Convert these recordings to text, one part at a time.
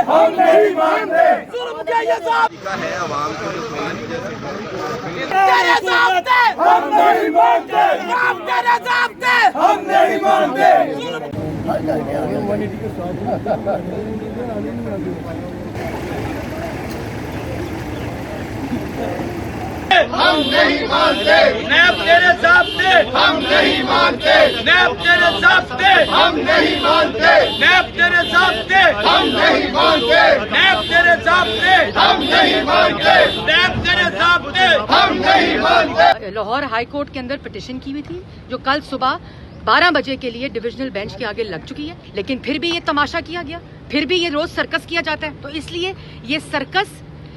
हम नहीं मानते है आवाम को तेरे ज़ाब्ते हम नहीं मानते तेरे ज़ाब्ते हम नहीं मानते हम नहीं मानते नैब तेरे ज़ाब्ते हम नहीं मानते नैब तेरे ज़ाब्ते हम नहीं मानते नैब तेरे ज़ाब्ते हम नहीं मानते नैब तेरे ज़ाब्ते हम नहीं मानते नैब तेरे ज़ाब्ते हम नहीं मानते। लाहौर हाई कोर्ट के अंदर पिटीशन की हुई थी जो कल सुबह 12 बजे के लिए डिविजनल बेंच के आगे लग चुकी है, लेकिन फिर भी ये तमाशा किया गया, फिर भी ये रोज सर्कस किया जाता है। तो इसलिए ये सर्कस,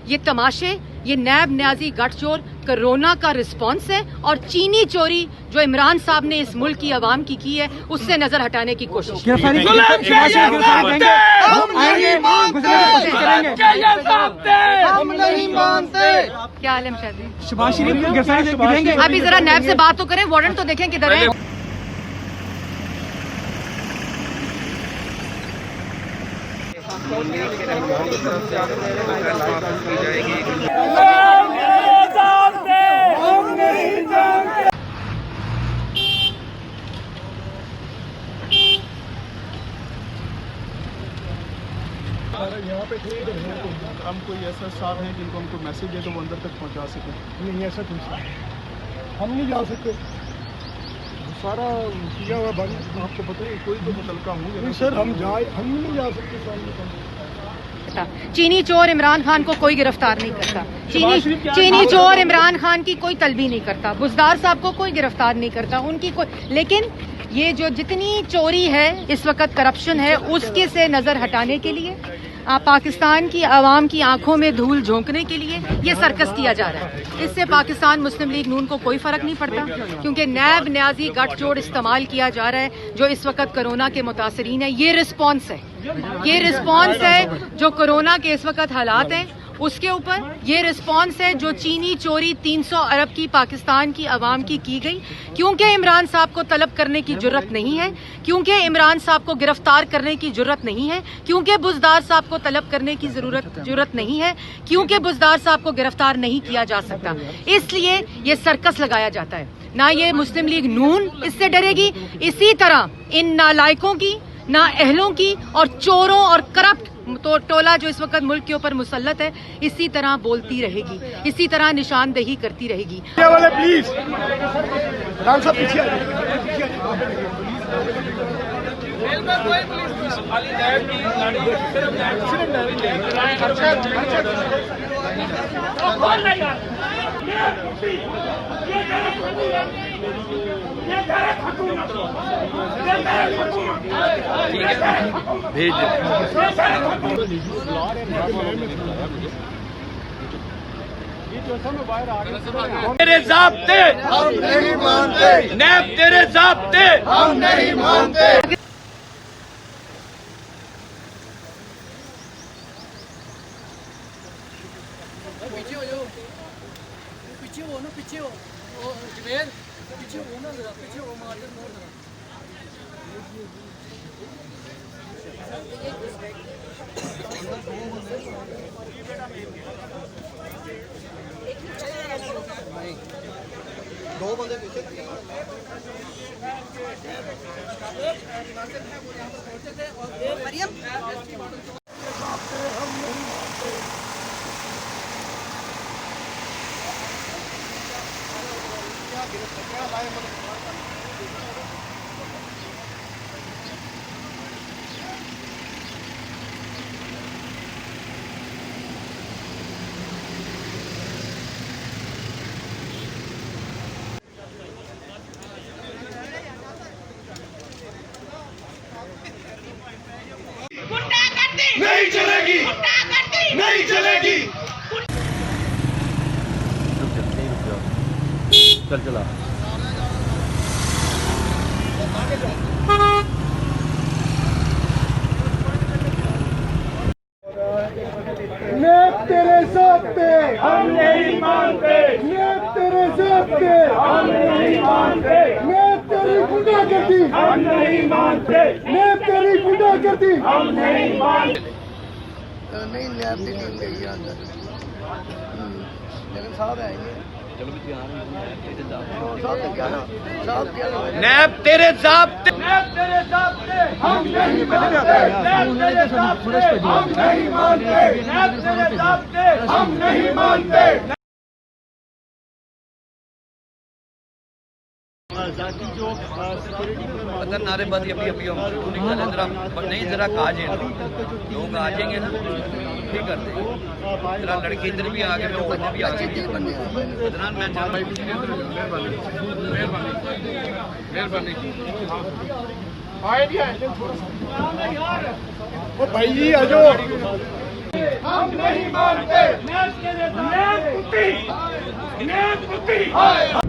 ये तमाशे, ये नैब न्याजी गठजोड़ कोरोना का रिस्पॉन्स है और चीनी चोरी जो इमरान साहब ने इस मुल्क की आवाम की है उससे नजर हटाने की कोशिश की। हम नहीं मानते। क्या आलम शादी गिरफ्तारी अभी जरा नैब से बात तो करें, वारंट तो देखें किधर है। यहाँ पे थे, इधर हैं तो हम कोई ऐसा साहब हैं जिनको हमको मैसेज दे तो वो अंदर तक पहुँचा सकें। नहीं ऐसा कुछ हम नहीं जा सकते, सारा किया हुआ बंद, आपको पता है कोई तो मुतलका हूँ नहीं सर, हम नहीं जा सकते सामने। चीनी चोर इमरान खान को कोई गिरफ्तार नहीं करता, चीनी चोर इमरान खान की कोई तलबी नहीं करता, बुजदार साहब को कोई गिरफ्तार नहीं करता, उनकी कोई, लेकिन ये जो जितनी चोरी है इस वक्त करप्शन है उसके से नजर हटाने के लिए पाकिस्तान की आवाम की आंखों में धूल झोंकने के लिए ये सर्कस किया जा रहा है। इससे पाकिस्तान मुस्लिम लीग नून को कोई फर्क नहीं पड़ता, क्योंकि नैब न्याजी गठजोड़ इस्तेमाल किया जा रहा है जो इस वक्त कोरोना के मुतासरीन है। ये रिस्पॉन्स है, ये रिस्पॉन्स है जो कोरोना के इस वक्त हालात हैं उसके ऊपर, ये रिस्पॉन्स है जो चीनी चोरी 300 अरब की पाकिस्तान की आवाम की गई, क्योंकि इमरान साहब को तलब करने की जुर्रत नहीं है, क्योंकि इमरान साहब को गिरफ्तार करने की जुर्रत नहीं है, क्योंकि बुजदार साहब को तलब करने की जुर्रत नहीं है, क्योंकि बुजदार साहब को गिरफ्तार नहीं किया जा सकता, इसलिए ये सर्कस लगाया जाता है। ना ये मुस्लिम लीग नून इससे डरेगी, इसी तरह इन नालायकों की, ना अहलों की और चोरों और करप्ट तो टोला जो इस वक्त मुल्क के ऊपर मुसल्लत है इसी तरह बोलती रहेगी, इसी तरह निशानदेही करती रहेगी। प्लीज राम साहब पीछे भेज तेरे ज़ाब्ते हम नहीं मानते नैब तेरे ज़ाब्ते हम नहीं मानते। दो बंदे पीछे चल चला मैं तेरे साथ पे हम नहीं मानते, मैं तेरे साथ पे हम नहीं मानते, मैं तेरी गुंडागर्दी हम नहीं मानते, मैं तेरी गुंडागर्दी हम नहीं मानते। नहीं नैब की टीम गई है अंदर, लेकिन साहब आएंगे। नैब तेरे ज़ाब्ते, नैब तेरे ज़ाब्ते, हम नहीं मानते, नैब तेरे ज़ाब्ते, हम नहीं मानते, नैब तेरे ज़ाब्ते, हम नहीं मानते। पता नारेबाजी अभी अभी हम शुरू नहीं कर जरा नहीं जरा आ जाए लोग आ जाएंगे ना ठीक कर देंगे जरा लड़के इधर भी आ गए मैं उधर भी आ गए इतना मैं ओ भाई जी आ जाओ। हम नहीं मानते। नैब तेरे ज़ाब्ते, नैब कुत्ती, नैब कुत्ती।